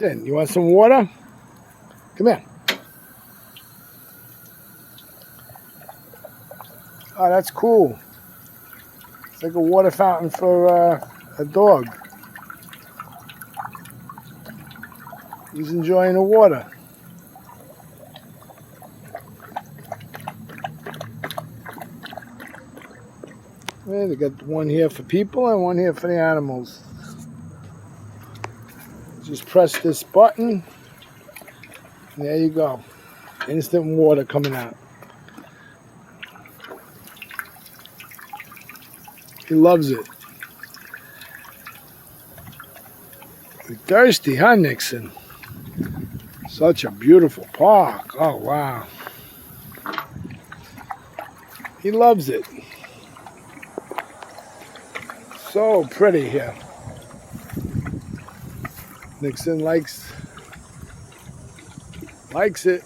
You want some water? Come here. Oh, that's cool. It's like a water fountain for a dog. He's enjoying the water. Yeah, they got one here for people and one here for the animals. Just press this button. And there you go. Instant water coming out. He loves it. You're thirsty, huh, Nixon? Such a beautiful park. Oh, wow. He loves it. So pretty here. Nixon likes it.